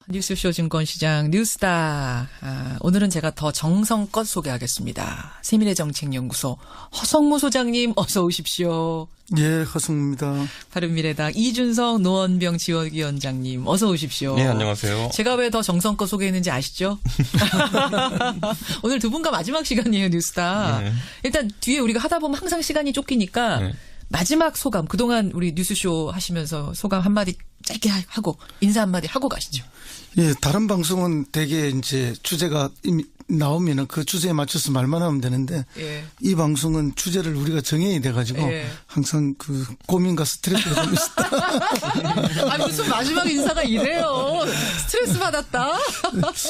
뉴스쇼 증권시장 뉴스다. 오늘은 제가 더 정성껏 소개하겠습니다. 세민의 정책연구소 허성무 소장님 어서 오십시오. 예, 허성무입니다. 바른미래당 이준석 노원병 지원위원장님 어서 오십시오. 네, 안녕하세요. 제가 왜 더 정성껏 소개했는지 아시죠? 오늘 두 분과 마지막 시간이에요, 뉴스다. 네. 일단 뒤에 우리가 하다 보면 항상 시간이 쫓기니까 네. 마지막 소감, 그동안 우리 뉴스쇼 하시면서 소감 한마디 짧게 하고 인사 한마디 하고 가시죠. 예, 다른 방송은 대개 이제 주제가 이미 나오면은 그 주제에 맞춰서 말만 하면 되는데 예. 이 방송은 주제를 우리가 정해야 돼가지고 예. 항상 그 고민과 스트레스가 좀 있었다. 아, 무슨 마지막 인사가 이래요. 스트레스 받았다.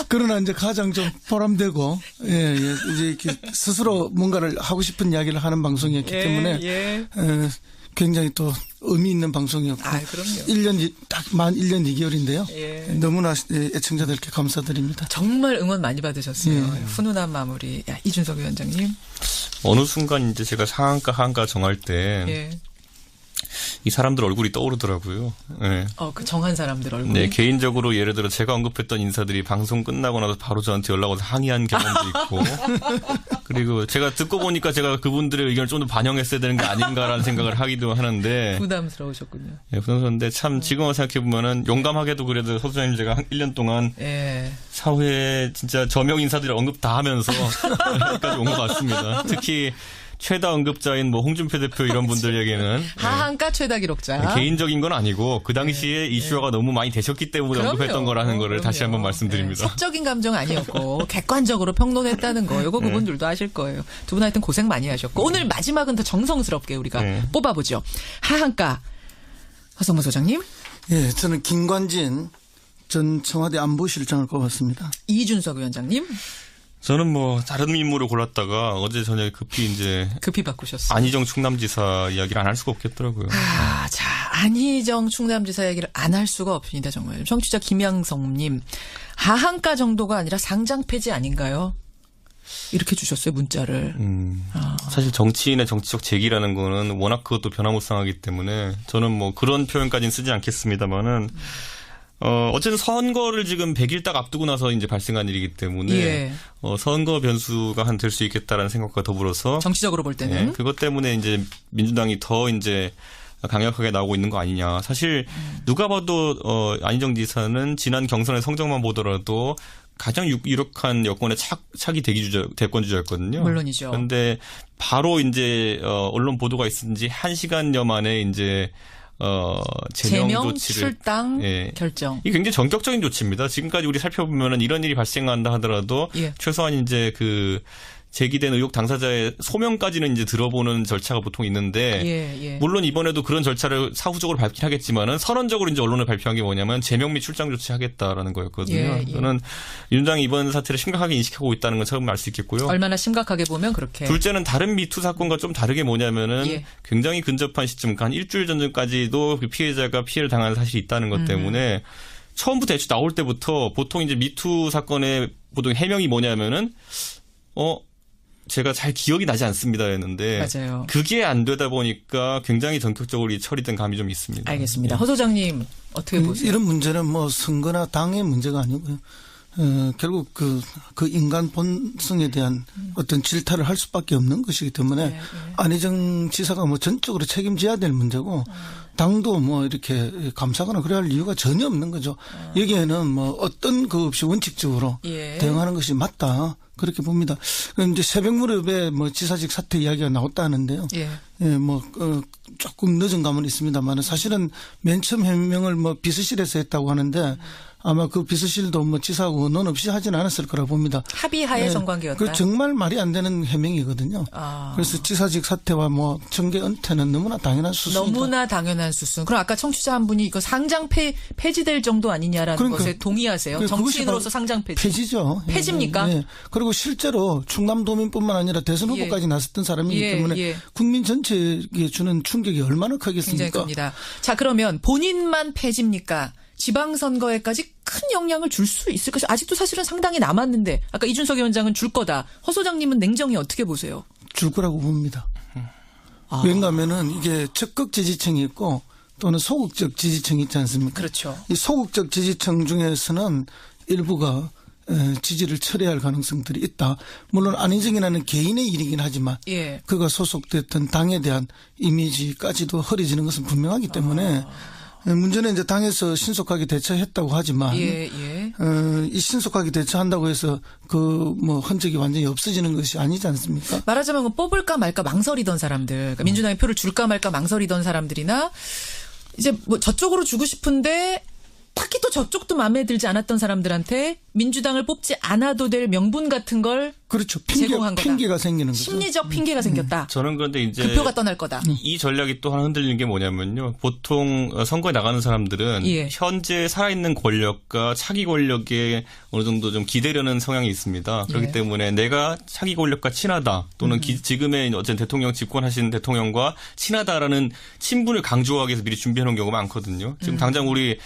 그러나 이제 가장 좀 보람되고 이제 이렇게 스스로 뭔가를 하고 싶은 이야기를 하는 방송이었기 때문에 굉장히 또 의미 있는 방송이었고. 그럼요. 1년, 딱 만 1년 2개월인데요. 예. 너무나 애청자들께 감사드립니다. 정말 응원 많이 받으셨어요. 예. 훈훈한 마무리. 이준석 위원장님. 어느 순간 이제 제가 상한가 하한가 정할 때 이 사람들 얼굴이 떠오르더라고요. 네. 그 정한 사람들 얼굴이. 네, 개인적으로 예를 들어 제가 언급했던 인사들이 방송 끝나고 나서 바로 저한테 연락 와서 항의한 경험도 있고 그리고 제가 듣고 보니까 제가 그분들의 의견을 좀 더 반영했어야 되는 게 아닌가라는 생각을 하기도 하는데 부담스러우셨군요. 네, 부담스러운데 참 지금 생각해보면은 용감하게도 그래도 서 소장님 제가 한 1년 동안 사회에 진짜 저명 인사들을 언급 다 하면서 여기까지 온 것 같습니다. 특히 최다 언급자인 뭐 홍준표 대표 이런 분들에게는 하한가 최다 기록자. 개인적인 건 아니고 그 당시에 이슈화가 너무 많이 되셨기 때문에 언급했던 거라는 거를 다시 한번 말씀드립니다. 사적인 감정 아니었고 객관적으로 평론했다는 거. 이거 그분들도 아실 거예요. 두 분 하여튼 고생 많이 하셨고 오늘 마지막은 더 정성스럽게 우리가 뽑아보죠. 하한가 허성무 소장님. 예, 저는 김관진 전 청와대 안보실장을 꼽았습니다. 이준석 위원장님. 저는 뭐 다른 인물을 골랐다가 어제 저녁에 급히 바꾸셨어요. 안희정 충남지사 이야기를 안 할 수가 없겠더라고요. 자, 안희정 충남지사 얘기를 안 할 수가 없습니다. 정말. 청취자 김양성님. 하한가 정도가 아니라 상장 폐지 아닌가요? 이렇게 주셨어요, 문자를. 사실 정치인의 정치적 제기라는 거는 워낙 그것도 변화무쌍하기 때문에 저는 뭐 그런 표현까지는 쓰지 않겠습니다만은 어쨌든 선거를 지금 100일 딱 앞두고 나서 이제 발생한 일이기 때문에 선거 변수가 될 수 있겠다라는 생각과 더불어서 정치적으로 볼 때는 그것 때문에 이제 민주당이 더 이제 강력하게 나오고 있는 거 아니냐. 사실 누가 봐도 안희정 지사는 지난 경선의 성적만 보더라도 가장 유력한 여권의 차기 대권 주자였거든요. 물론이죠. 그런데 바로 이제 언론 보도가 있은 지 1시간여 만에 이제 제명 조치를 출당 결정. 이게 굉장히 전격적인 조치입니다. 지금까지 우리 살펴보면은 이런 일이 발생한다 하더라도 최소한 이제 그 제기된 의혹 당사자의 소명까지는 이제 들어보는 절차가 보통 있는데 물론 이번에도 그런 절차를 사후적으로 밟긴 하겠지만은 선언적으로 이제 언론에 발표한 게 뭐냐면 제명 및 출당 조치하겠다라는 거였거든요. 저는 민주당이 이번 사태를 심각하게 인식하고 있다는 건 처음 알 수 있겠고요. 얼마나 심각하게 보면 그렇게. 둘째는 다른 미투 사건과 좀 다르게 뭐냐면은 굉장히 근접한 시점, 한 일주일 전까지도 그 피해자가 피해를 당한 사실이 있다는 것 때문에 처음부터 애초 나올 때부터 보통 이제 미투 사건의 보통 해명이 뭐냐면은 제가 잘 기억이 나지 않습니다였는데 맞아요. 그게 안 되다 보니까 굉장히 전격적으로 처리된 감이 좀 있습니다. 알겠습니다. 허 소장님 어떻게 보세요? 이런 문제는 뭐 선거나 당의 문제가 아니고요. 결국 그 인간 본성에 대한 어떤 질타를 할 수밖에 없는 것이기 때문에 안희정 지사가 뭐 전적으로 책임져야 될 문제고 당도 뭐 이렇게 감사하거나 그래야 할 이유가 전혀 없는 거죠. 여기에는 뭐 어떤 그 없이 원칙적으로 대응하는 것이 맞다. 그렇게 봅니다. 그럼 이제 새벽 무렵에 뭐 지사직 사퇴 이야기가 나왔다 하는데요. 조금 늦은 감은 있습니다만 사실은 맨 처음 해명을 뭐 비서실에서 했다고 하는데 아마 그 비서실도 뭐 지사하고 의논 없이 하진 않았을 거라 봅니다. 합의하에 성관계였다. 그 정말 말이 안 되는 해명이거든요. 그래서 지사직 사퇴와 뭐 정계 은퇴는 너무나 당연한 수순이다. 너무나 당연한 수순. 그럼 아까 청취자 한 분이 이거 상장 폐지될 정도 아니냐라는 것에 동의하세요? 정치인으로서 상장 폐지. 폐지죠. 폐지입니까? 그리고 실제로 충남도민뿐만 아니라 대선 후보까지 나섰던 사람이기 때문에 국민 전체에 주는 충격이 얼마나 크겠습니까? 굉장히 큽니다. 자, 그러면 본인만 폐지입니까? 지방선거에까지 큰 영향을 줄 수 있을 것이 아직도 사실은 상당히 남았는데 아까 이준석 위원장은 줄 거다. 허 소장님은 냉정히 어떻게 보세요? 줄 거라고 봅니다. 왜냐하면은 이게 적극 지지층이 있고 또는 소극적 지지층이 있지 않습니까? 그렇죠. 이 소극적 지지층 중에서는 일부가 지지를 철회할 가능성들이 있다. 물론 안희정이라는 개인의 일이긴 하지만 예. 그가 소속됐던 당에 대한 이미지까지도 흐려지는 것은 분명하기 때문에 문제는 이제 당에서 신속하게 대처했다고 하지만 이 신속하게 대처한다고 해서 그 뭐 흔적이 완전히 없어지는 것이 아니지 않습니까? 말하자면 뽑을까 말까 망설이던 사람들, 그러니까 민주당에 표를 줄까 말까 망설이던 사람들이나 이제 뭐 저쪽으로 주고 싶은데 딱히 또 저쪽도 마음에 들지 않았던 사람들한테 민주당을 뽑지 않아도 될 명분 같은 걸 그렇죠. 제공한 거다. 핑계가 생기는 거죠. 심리적 핑계가 생겼다. 저는 그런데 이제 그 표가 떠날 거다. 이 전략이 또 하나 흔들리는 게 뭐냐면요. 보통 선거에 나가는 사람들은 현재 살아있는 권력과 차기 권력에 어느 정도 좀 기대려는 성향이 있습니다. 그렇기 때문에 내가 차기 권력과 친하다 또는 지금의 어쨌든 대통령 집권하신 대통령과 친하다라는 친분을 강조하기 위해서 미리 준비해 놓은 경우가 많거든요. 지금 당장 우리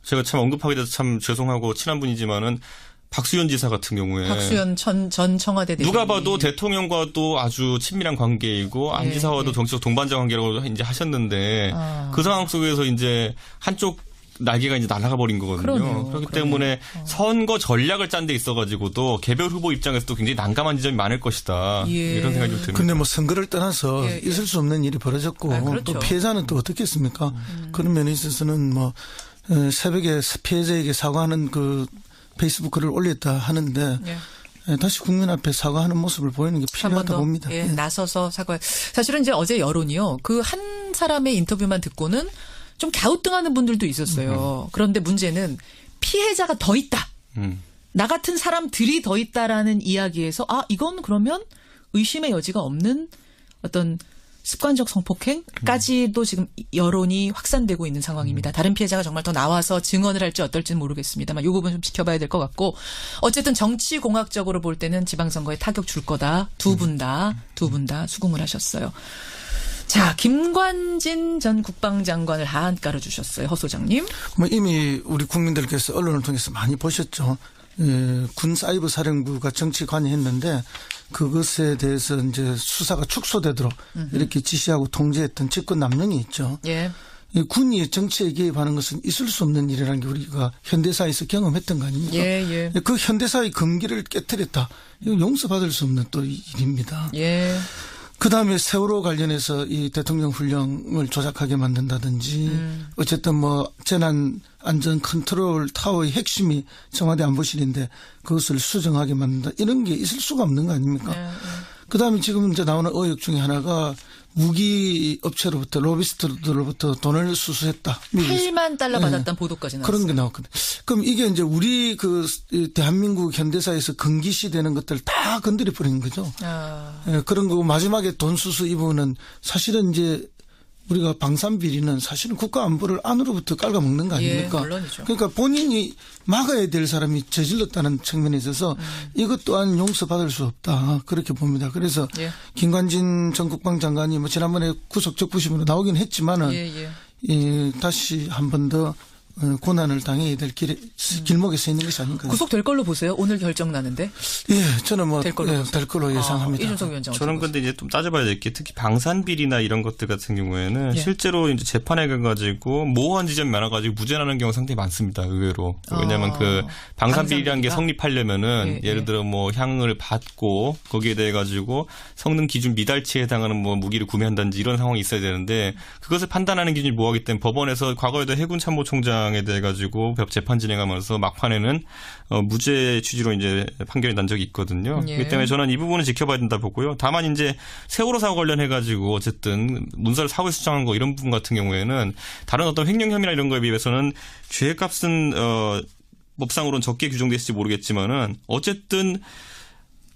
제가 참 언급하게 돼서 참 죄송하고 친한 분이지만은 박수현 지사 같은 경우에 박수현 전 청와대 대변인 누가 봐도 대통령과도 아주 친밀한 관계이고 안 지사와도 정치적 동반자 관계라고 이제 하셨는데 그 상황 속에서 이제 한쪽 날개가 이제 날아가 버린 거거든요. 그렇기 때문에 선거 전략을 짠 데 있어가지고도 개별 후보 입장에서도 굉장히 난감한 지점이 많을 것이다. 이런 생각이 좀 듭니다. 그런데 뭐 선거를 떠나서 있을 수 없는 일이 벌어졌고 그렇죠. 또 피해자는 또 어떻겠습니까? 그런 면에 있어서는 뭐 새벽에 피해자에게 사과하는 그 페이스북 글을 올렸다 하는데 다시 국민 앞에 사과하는 모습을 보이는 게 필요하다 봅니다. 나서서 사과. 사실은 이제 어제 여론이요. 그 한 사람의 인터뷰만 듣고는 좀 갸우뚱하는 분들도 있었어요. 그런데 문제는 피해자가 더 있다. 나 같은 사람들이 더 있다라는 이야기에서 이건 그러면 의심의 여지가 없는 어떤 습관적 성폭행까지도 지금 여론이 확산되고 있는 상황입니다. 다른 피해자가 정말 더 나와서 증언을 할지 어떨지는 모르겠습니다만 이 부분 좀 지켜봐야 될 것 같고 어쨌든 정치공학적으로 볼 때는 지방선거에 타격 줄 거다. 두 분 다 수긍을 하셨어요. 자, 김관진 전 국방장관을 하한가로 주셨어요. 허 소장님. 뭐 이미 우리 국민들께서 언론을 통해서 많이 보셨죠. 군 사이버 사령부가 정치 관여했는데 그것에 대해서 이제 수사가 축소되도록 이렇게 지시하고 통제했던 집권 남용이 있죠. 군이 정치에 개입하는 것은 있을 수 없는 일이라는 게 우리가 현대사에서 경험했던 거 아닙니까? 그 현대사의 금기를 깨뜨렸다. 이거 용서받을 수 없는 또 일입니다. 그다음에 세월호 관련해서 이 대통령 훈령을 조작하게 만든다든지 어쨌든 뭐 재난 안전 컨트롤 타워의 핵심이 청와대 안보실인데 그것을 수정하게 만든다. 이런 게 있을 수가 없는 거 아닙니까? 그다음에 지금 이제 나오는 의혹 중에 하나가 무기 업체로부터 로비스트들로부터 돈을 수수했다. 8만 달러 받았다는 보도까지 나왔어요. 그런 게 나왔거든요. 그럼 이게 이제 우리 그 대한민국 현대사에서 금기시되는 것들 다 건드려 버리는 거죠. 그런 거고 마지막에 돈 수수 이 부분은 사실은 이제 우리가 방산비리는 사실은 국가 안보를 안으로부터 깔아먹는 거 아닙니까? 물론이죠. 그러니까 본인이 막아야 될 사람이 저질렀다는 측면에 있어서 이것 또한 용서받을 수 없다. 그렇게 봅니다. 그래서 김관진 전 국방장관이 뭐 지난번에 구속 적부심으로 나오긴 했지만은 다시 한 번 더 고난을 당해야 될 길목에 서 있는 것이 아닌가. 구속될 걸로 보세요? 오늘 결정 나는데? 저는 뭐 될 걸로 예상합니다. 이준석 위원장. 저는 근데 이제 좀 따져봐야 될 게 특히 방산비리나 이런 것들 같은 경우에는 실제로 이제 재판에 가가지고 모호한 지점이 많아가지고 무죄나는 경우 상당히 많습니다. 의외로. 왜냐하면 그 방산비리라는 게 성립하려면은 예를 들어 뭐 향을 받고 거기에 대해 가지고 성능 기준 미달치에 해당하는 뭐 무기를 구매한다든지 이런 상황이 있어야 되는데 그것을 판단하는 기준이 모호하기 때문에 법원에서 과거에도 해군 참모총장 에 대해 가지고 재판 진행하면서 막판에는 무죄 취지로 이제 판결이 난 적이 있거든요. 그렇기 때문에 저는 이 부분은 지켜봐야 된다 보고요. 다만 이제 세월호 사고 관련해 가지고 어쨌든 문서를 사후에 수정한 거 이런 부분 같은 경우에는 다른 어떤 횡령 혐의나 이런 거에 비해서는 죄값은 법상으로는 적게 규정돼 있을지 모르겠지만은 어쨌든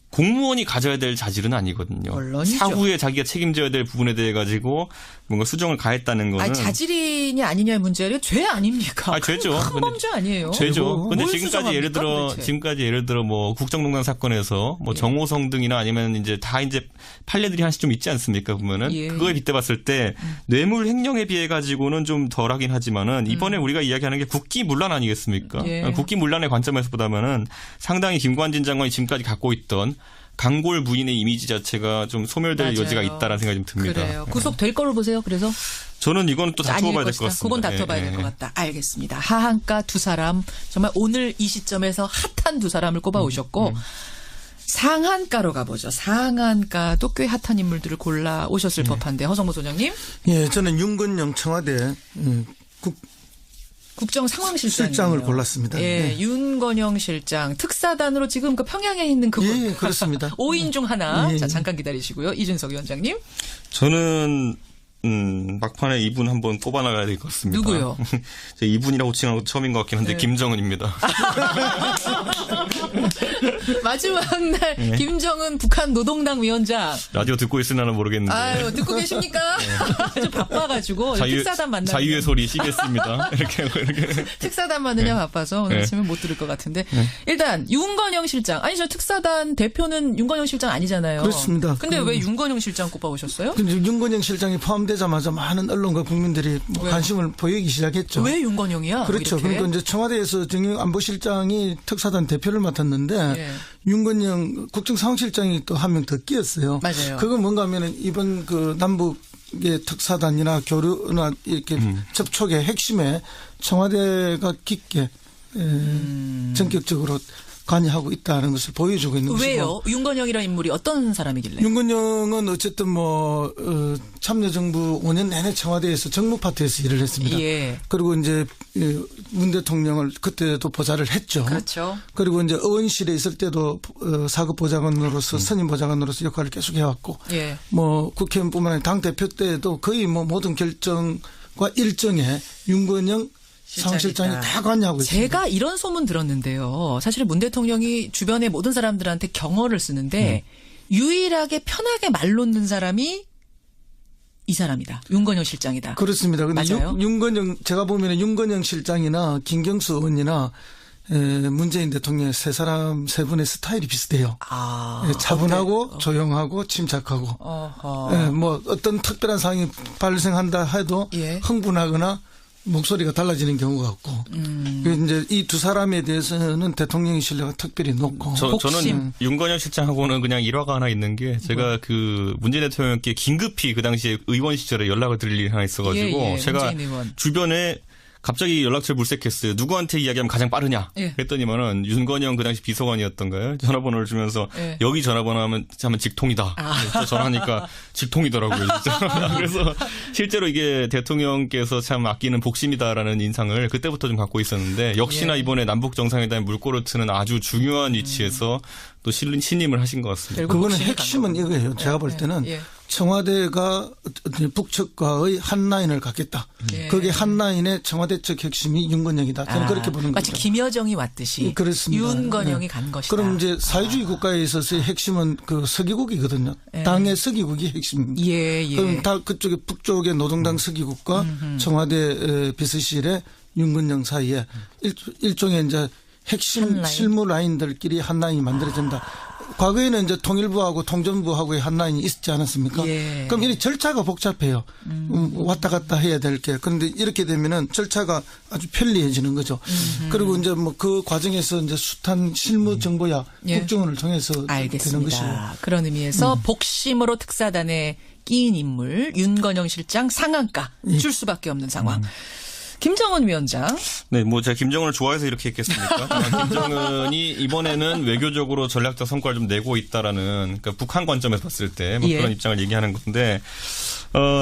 공무원이 가져야 될 자질은 아니거든요. 물론이죠. 사후에 자기가 책임져야 될 부분에 대해 가지고 뭔가 수정을 가했다는 거는 자질이냐 아니냐의 문제가 죄 아닙니까? 죄죠. 큰 범죄 아니에요. 죄죠. 근데 지금까지 예를 들어 뭐 국정농단 사건에서 뭐 정호성 등이나 아니면 이제 다 이제 판례들이 하나씩 좀 있지 않습니까? 보면은 그거에 빗대봤을 때 뇌물 횡령에 비해 가지고는 좀 덜하긴 하지만은 이번에 우리가 이야기하는 게 국기문란 아니겠습니까? 국기문란의 관점에서 보다면은 상당히 김관진 장관이 지금까지 갖고 있던 강골 부인의 이미지 자체가 좀 소멸될 맞아요. 여지가 있다라는 생각이 좀 듭니다. 그래요. 구속될 거로 보세요. 그래서 저는 이건 또 다투어봐야 될 것 같습니다. 그건 다투어봐야 될 것 같다. 알겠습니다. 하한가 두 사람 정말 오늘 이 시점에서 핫한 두 사람을 꼽아오셨고 상한가로 가보죠. 상한가도 꽤 핫한 인물들을 골라 오셨을 법한데 허성모 소장님. 예, 저는 윤건영 청와대 국정상황실장을 골랐습니다. 예, 네. 윤건영 실장 특사단으로 지금 그 평양에 있는 그분. 예, 그렇습니다. 5인 중 하나. 예. 자, 잠깐 기다리시고요. 이준석 위원장님. 저는 막판에 이분 한번 뽑아나가야 될 것 같습니다. 누구요? 이분이라고 칭하는 것도 처음인 것 같긴 한데 네. 김정은입니다. 마지막 날 김정은 북한 노동당 위원장. 라디오 듣고 있으려나 모르겠는데. 아유, 듣고 계십니까? 좀 바빠가지고 특사단 만나. 자유의 소리 CBS입니다. 이렇게 특사단 만느냐 바빠서 오늘 아침에 못 들을 것 같은데 일단 윤건영 실장. 아니 저 특사단 대표는 윤건영 실장 아니잖아요. 그렇습니다. 근데 왜 윤건영 실장 꼽아오셨어요? 윤건영 실장이 포함되자마자 많은 언론과 국민들이 관심을 보이기 시작했죠. 왜 윤건영이야? 그렇죠. 이렇게? 그러니까 이제 청와대에서 정영안보실장이 특사단 대표를 맡았는데 예. 윤건영 국정상황실장이 또 한 명 더 끼었어요. 맞아요. 그건 뭔가 하면은 이번 그 남북의 특사단이나 교류나 이렇게 접촉의 핵심에 청와대가 깊게 전격적으로 관여하고 있다는 것을 보여주고 있는 것이고. 왜요? 윤건영이라는 인물이 어떤 사람이길래? 윤건영은 어쨌든 참여정부 5년 내내 청와대에서 정무파트에서 일을 했습니다. 예. 그리고 이제 문 대통령을 그때도 보좌를 했죠. 그렇죠. 그리고 이제 의원실에 있을 때도 사급보좌관으로서 선임보좌관으로서 역할을 계속 해왔고, 예. 국회의원뿐만 아니라 당 대표 때도 거의 모든 결정과 일정에 윤건영 상실장이 다 관여하고 있습니다. 제가 이런 소문 들었는데요. 사실은 문 대통령이 주변의 모든 사람들한테 경어를 쓰는데 유일하게 편하게 말 놓는 사람이 이 사람이다. 윤건영 실장이다. 그렇습니다. 근데 맞아요? 윤건영 제가 보면은 윤건영 실장이나 김경수 의원이나 문재인 대통령의 세 분의 스타일이 비슷해요. 차분하고 조용하고 침착하고 어떤 특별한 상황이 발생한다 해도 흥분하거나 목소리가 달라지는 경우가 없고 이제 이 두 사람에 대해서는 대통령의 신뢰가 특별히 높고 저는 윤건영 실장하고는 그냥 일화가 하나 있는 게 제가 그 문재인 대통령께 긴급히 그 당시에 의원 시절에 연락을 드릴 일이 하나 있어가지고 제가 주변에 갑자기 연락처를 물색했어요. 누구한테 이야기하면 가장 빠르냐? 그랬더니만은 윤건영 그 당시 비서관이었던가요? 전화번호를 주면서 여기 전화번호 하면 직통이다. 전화하니까 직통이더라고요. 진짜. 그래서 실제로 이게 대통령께서 참 아끼는 복심이다라는 인상을 그때부터 좀 갖고 있었는데 역시나 이번에 남북 정상회담에 물꼬를 트는 아주 중요한 위치에서 또 신임을 하신 것 같습니다. 그거는 핵심은 이거예요. 제가 볼 때는 청와대가 북측과의 한 라인을 갖겠다. 그게 한 라인의 청와대 측 핵심이 윤건영이다. 저는 그렇게 보는 마치 거죠. 김여정이 왔듯이 그렇습니다. 윤건영이 간 것이다. 그럼 이제 사회주의 국가에 있어서의 핵심은 그 서기국이거든요. 당의 서기국이 핵심입니다. 그럼 다 그쪽에 북쪽의 노동당 서기국과 청와대 비서실의 윤건영 사이에 일종의 이제 핵심 실무 라인들끼리 한 라인이 만들어진다. 과거에는 이제 통일부하고 통전부하고의 한 라인이 있지 않았습니까? 그럼 이 절차가 복잡해요. 왔다 갔다 해야 될 게. 그런데 이렇게 되면은 절차가 아주 편리해지는 거죠. 그리고 이제 그 과정에서 이제 숱한 실무 정보야 국정원을 통해서 되는 것이에요. 그런 의미에서 복심으로 특사단에 끼인 인물 윤건영 실장 상한가 줄 수밖에 없는 상황. 김정은 위원장. 네, 제가 김정은을 좋아해서 이렇게 했겠습니까? 김정은이 이번에는 외교적으로 전략적 성과를 좀 내고 있다라는, 그러니까 북한 관점에서 봤을 때 그런 입장을 얘기하는 건데,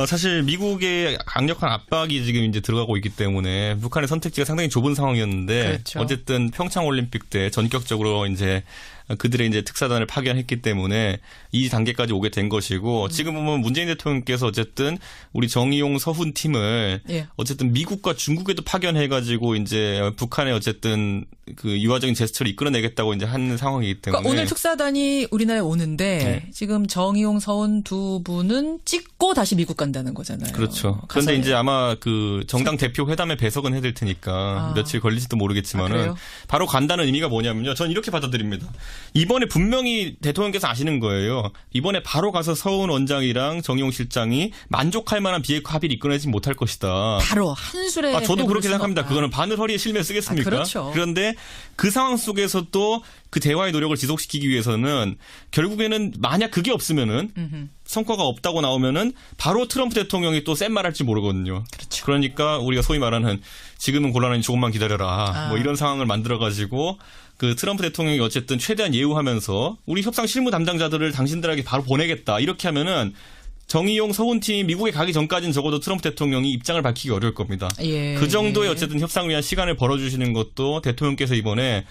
사실 미국의 강력한 압박이 지금 이제 들어가고 있기 때문에 북한의 선택지가 상당히 좁은 상황이었는데, 어쨌든 평창 올림픽 때 전격적으로 이제 그들의 이제 특사단을 파견했기 때문에 이 단계까지 오게 된 것이고 지금 보면 문재인 대통령께서 어쨌든 우리 정의용 서훈 팀을 어쨌든 미국과 중국에도 파견해가지고 이제 북한의 어쨌든 그 유화적인 제스처를 이끌어내겠다고 이제 하는 상황이기 때문에 그러니까 오늘 특사단이 우리나라에 오는데 지금 정의용 서훈 두 분은 찍고 다시 미국 간다는 거잖아요. 그렇죠. 그런데 이제 아마 그 정당 대표 회담에 배석은 해야 될 테니까 며칠 걸릴지도 모르겠지만은 바로 간다는 의미가 뭐냐면요. 전 이렇게 받아들입니다. 이번에 분명히 대통령께서 아시는 거예요. 이번에 바로 가서 서훈 원장이랑 정의용 실장이 만족할 만한 비핵화 합의를 이끌어내지 못할 것이다. 바로 한술에. 저도 그렇게 생각합니다. 그거는 바늘 허리에 실면 쓰겠습니까? 그렇죠. 그런데 그 상황 속에서 또 그 대화의 노력을 지속시키기 위해서는 결국에는 만약 그게 없으면은 성과가 없다고 나오면은 바로 트럼프 대통령이 또 센 말 할지 모르거든요. 그렇죠. 그러니까 우리가 소위 말하는 지금은 곤란하니 조금만 기다려라. 뭐 이런 상황을 만들어가지고 그 트럼프 대통령이 어쨌든 최대한 예우하면서 우리 협상 실무 담당자들을 당신들에게 바로 보내겠다. 이렇게 하면은 정의용 서훈팀이 미국에 가기 전까지는 적어도 트럼프 대통령이 입장을 밝히기 어려울 겁니다. 예, 그 정도의 어쨌든 협상을 위한 시간을 벌어주시는 것도 대통령께서 이번에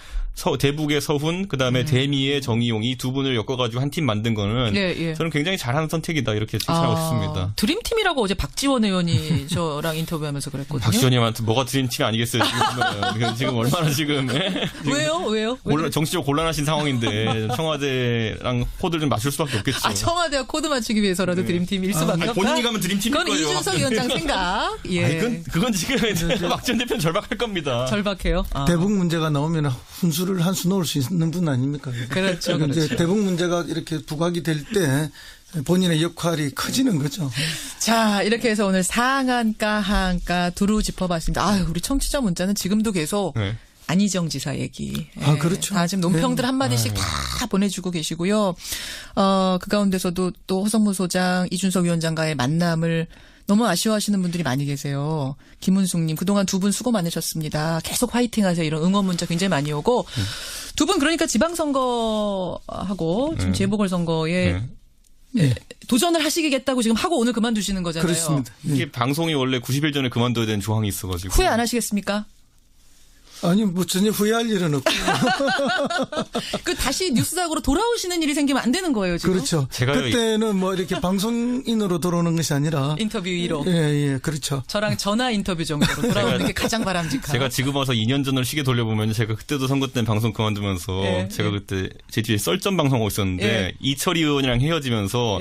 대북의 서훈 그다음에 대미의 정의용이 두 분을 엮어가지고 한 팀 만든 거는 저는 굉장히 잘하는 선택이다 이렇게 생각하고 있습니다. 드림팀이라고 어제 박지원 의원이 저랑 인터뷰하면서 그랬거든요. 박지원 의원한테 뭐가 드림팀이 아니겠어요 지금 얼마나 지금 왜요? 정치적으로 곤란하신 상황인데 청와대랑 코드를 좀 맞출 수밖에 없겠죠. 청와대와 코드 맞추기 위해서라도 드림팀일 수밖에 없다. 본인이 가면 드림팀일 그건 거예요. 이준석 위원장 생각. 예. 그건 지금 박지원 대표는 절박할 겁니다. 절박해요. 대북 문제가 나오면 훈수를 한 수 놓을 수 있는 분 아닙니까? 그렇죠. 이제 대북 문제가 이렇게 부각이 될 때 본인의 역할이 커지는 거죠. 자, 이렇게 해서 오늘 상한가, 하한가 두루 짚어봤습니다. 우리 청취자 문자는 지금도 계속 안희정 지사 얘기. 그렇죠. 다 지금 논평들 한마디씩 다 보내주고 계시고요. 그 가운데서도 또 허성무 소장, 이준석 위원장과의 만남을 너무 아쉬워하시는 분들이 많이 계세요. 김은숙님, 그동안 두 분 수고 많으셨습니다. 계속 화이팅 하세요. 이런 응원 문자 굉장히 많이 오고. 두 분 그러니까 지방선거하고 지금 재보궐선거에 도전을 하시겠다고 지금 하고 오늘 그만두시는 거잖아요. 그렇습니다. 이게 방송이 원래 90일 전에 그만둬야 되는 조항이 있어가지고. 후회 안 하시겠습니까? 아니 뭐 전혀 후회할 일은 없고. 다시 뉴스닥으로 돌아오시는 일이 생기면 안 되는 거예요 지금. 그렇죠. 그때는 뭐 이렇게 방송인으로 돌아오는 것이 아니라 인터뷰로. 예, 그렇죠. 저랑 전화 인터뷰 정도로 돌아오는 게 가장 바람직한. 제가 지금 와서 2년 전을 시계 돌려보면 제가 그때도 선거 때 방송 그만두면서 제가 그때 제 뒤에 썰전 방송하고 있었는데 이철희 의원이랑 헤어지면서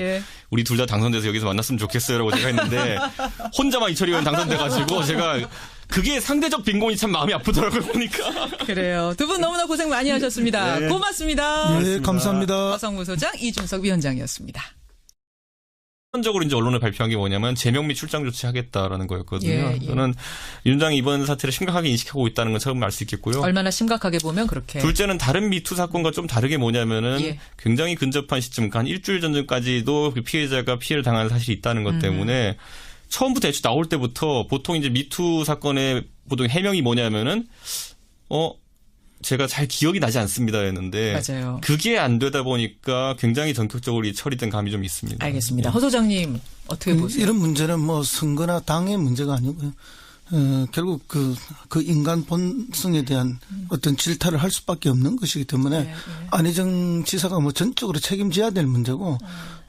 우리 둘 다 당선돼서 여기서 만났으면 좋겠어요라고 제가 했는데 혼자만 이철희 의원 당선돼가지고 제가. 그게 상대적 빈곤이 참 마음이 아프더라고요, 보니까. 그래요. 두 분 너무나 고생 많이 하셨습니다. 고맙습니다. 네, 감사합니다. 허성무 소장, 이준석 위원장이었습니다. 기본적으로 이제 언론에 발표한 게 뭐냐면 제명미 출장 조치하겠다라는 거였거든요. 저는 윤 장이 이번 사태를 심각하게 인식하고 있다는 건 처음 알 수 있겠고요. 얼마나 심각하게 보면 그렇게. 둘째는 다른 미투 사건과 좀 다르게 뭐냐면은 굉장히 근접한 시점, 한 일주일 전까지도 그 피해자가 피해를 당한 사실이 있다는 것 때문에 처음부터 애초 나올 때부터 보통 이제 미투 사건의 보통 해명이 뭐냐면은 제가 잘 기억이 나지 않습니다 했는데 맞아요. 그게 안 되다 보니까 굉장히 전격적으로 처리된 감이 좀 있습니다. 알겠습니다. 허 소장님 어떻게 보세요? 이런 문제는 뭐 선거나 당의 문제가 아니고요. 결국 그 인간 본성에 대한 어떤 질타를 할 수밖에 없는 것이기 때문에 안희정 지사가 뭐 전적으로 책임져야 될 문제고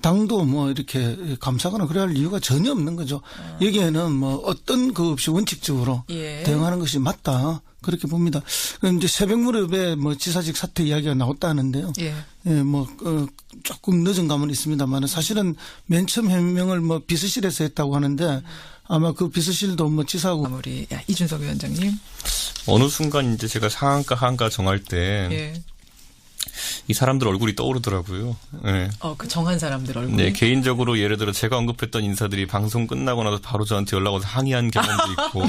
당도 뭐 이렇게 감사하거나 그래야 할 이유가 전혀 없는 거죠. 여기에는 뭐 어떤 그 없이 원칙적으로 대응하는 것이 맞다. 그렇게 봅니다. 그럼 이제 새벽 무렵에 뭐 지사직 사퇴 이야기가 나왔다는데요. 뭐 조금 늦은 감은 있습니다만 사실은 맨 처음 해명을 뭐 비서실에서 했다고 하는데 아마 그 비서실도 뭐 지사하고 우리 이준석 위원장님 어느 순간 이제 제가 상한가 하한가 정할 때 이 사람들 얼굴이 떠오르더라고요. 네. 그 정한 사람들 얼굴. 네, 개인적으로 예를 들어 제가 언급했던 인사들이 방송 끝나고 나서 바로 저한테 연락 와서 항의한 경험도 있고,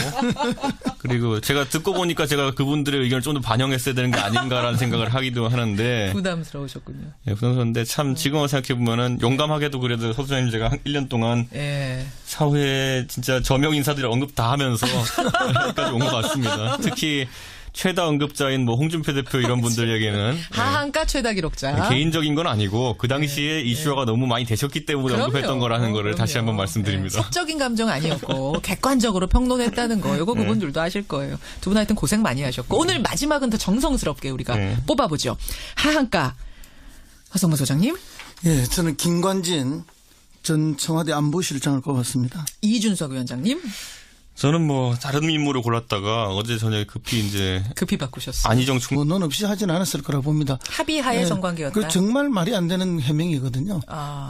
그리고 제가 듣고 보니까 제가 그분들의 의견을 좀 더 반영했어야 되는 게 아닌가라는 생각을 하기도 하는데. 부담스러우셨군요. 네, 부담스러운데 참 지금 생각해 보면은 용감하게도 그래도 서 소장님 제가 한 1년 동안 사회에 진짜 저명 인사들을 언급 다 하면서 여기까지 온 것 같습니다. 특히. 최다 언급자인 뭐 홍준표 대표 이런 분들에게는 하한가 최다 기록자. 개인적인 건 아니고 그 당시에 이슈화가 너무 많이 되셨기 때문에 언급했던 거라는 거를 다시 한번 말씀드립니다. 사적인 감정 아니었고 객관적으로 평론했다는 거. 이거 그분들도 아실 거예요. 두 분 하여튼 고생 많이 하셨고 오늘 마지막은 더 정성스럽게 우리가 뽑아보죠. 하한가 허성무 소장님. 저는 김관진 전 청와대 안보실장을 꼽았습니다. 이준석 위원장님. 저는 뭐 다른 인물을 골랐다가 어제 저녁에 급히 바꾸셨어요. 안희정 충 논 없이 하진 않았을 거라 봅니다. 합의하에 성관계였다. 그 정말 말이 안 되는 해명이거든요.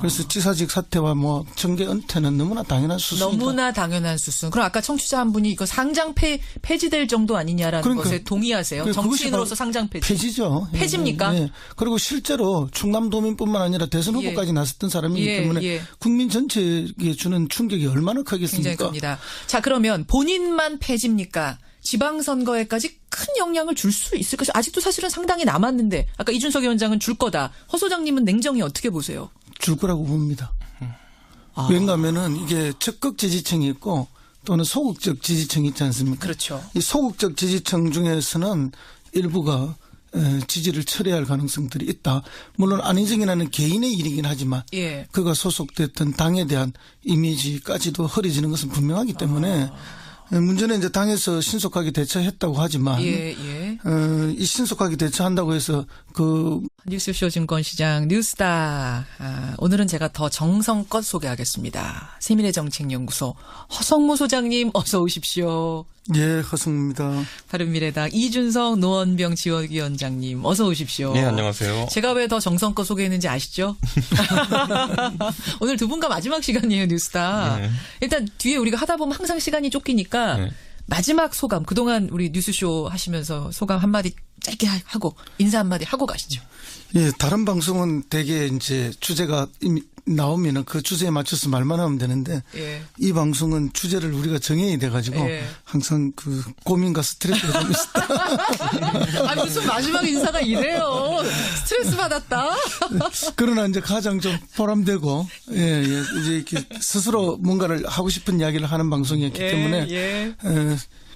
그래서 지사직 사퇴와 뭐 정계 은퇴는 너무나 당연한 수순이다. 너무나 당연한 수순. 그럼 아까 청취자 한 분이 이거 상장 폐지될 정도 아니냐라는 것에 동의하세요? 정치인으로서 상장 폐지. 폐지죠. 폐지입니까? 예. 그리고 실제로 충남도민뿐만 아니라 대선 후보까지 나섰던 사람이기 때문에 국민 전체에 주는 충격이 얼마나 크겠습니까? 굉장히 큽니다. 자, 그러면 본인만 폐지입니까? 지방선거에까지 큰 영향을 줄 수 있을 것이 아직도 사실은 상당히 남았는데 아까 이준석 위원장은 줄 거다. 허 소장님은 냉정히 어떻게 보세요? 줄 거라고 봅니다. 왜냐하면은 이게 적극 지지층이 있고 또는 소극적 지지층이 있지 않습니까? 그렇죠. 이 소극적 지지층 중에서는 일부가 지지를 철회할 가능성들이 있다. 물론 안희정이라는 개인의 일이긴 하지만 그가 소속됐던 당에 대한 이미지까지도 허리지는 것은 분명하기 때문에 문제는 이제 당에서 신속하게 대처했다고 하지만 이 신속하게 대처한다고 해서 뉴스쇼 증권시장 뉴스다. 오늘은 제가 더 정성껏 소개하겠습니다. 세밀의 정책연구소 허성무 소장님 어서 오십시오. 예, 허성무입니다. 바른미래당 이준석 노원병 지원위원장님 어서 오십시오. 네, 안녕하세요. 제가 왜 더 정성껏 소개했는지 아시죠? 오늘 두 분과 마지막 시간이에요, 뉴스다. 일단 뒤에 우리가 하다 보면 항상 시간이 쫓기니까 마지막 소감, 그동안 우리 뉴스쇼 하시면서 소감 한마디 짧게 하고 인사 한마디 하고 가시죠. 예, 다른 방송은 대개 이제 주제가 이미 나오면은 그 주제에 맞춰서 말만 하면 되는데 이 방송은 주제를 우리가 정해야 돼가지고 항상 그 고민과 스트레스가 좀 있다. 아니 무슨 마지막 인사가 이래요. 스트레스 받았다. 그러나 이제 가장 좀 보람되고 이제 이렇게 스스로 뭔가를 하고 싶은 이야기를 하는 방송이었기 때문에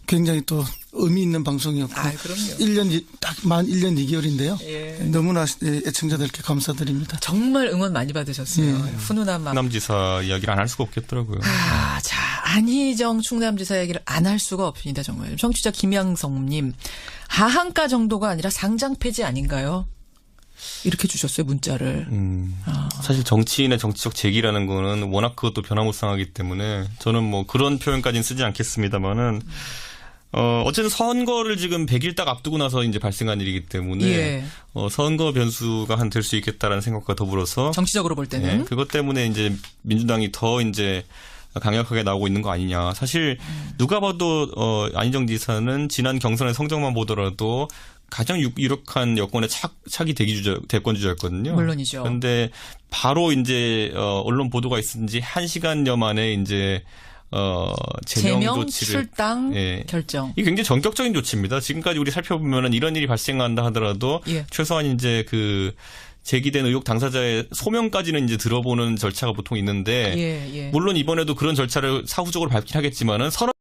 굉장히 또 의미 있는 방송이었고 1년 딱 만 1년 2개월인데요. 너무나 애청자들께 감사드립니다. 정말 응원 많이 받으셨어요. 훈훈한 마음. 충남지사 이야기를 안 할 수가 없겠더라고요. 자, 안희정 충남지사 이야기를 안 할 수가 없습니다. 정말. 청취자 김양성님. 하한가 정도가 아니라 상장 폐지 아닌가요? 이렇게 주셨어요, 문자를. 사실 정치인의 정치적 재기라는 거는 워낙 그것도 변화무쌍하기 때문에 저는 뭐 그런 표현까지는 쓰지 않겠습니다만은 어쨌든 선거를 지금 100일 딱 앞두고 나서 이제 발생한 일이기 때문에 선거 변수가 될 수 있겠다라는 생각과 더불어서 정치적으로 볼 때는 그것 때문에 이제 민주당이 더 이제 강력하게 나오고 있는 거 아니냐. 사실 누가 봐도 안희정 지사는 지난 경선의 성적만 보더라도 가장 유력한 여권의 차기 대권 주자였거든요. 물론이죠. 그런데 바로 이제 언론 보도가 있은 지 1시간여 만에 이제 제명 조치를 출당 결정. 이게 굉장히 전격적인 조치입니다. 지금까지 우리 살펴보면은 이런 일이 발생한다 하더라도 최소한 이제 그 제기된 의혹 당사자의 소명까지는 이제 들어보는 절차가 보통 있는데 물론 이번에도 그런 절차를 사후적으로 밟긴 하겠지만은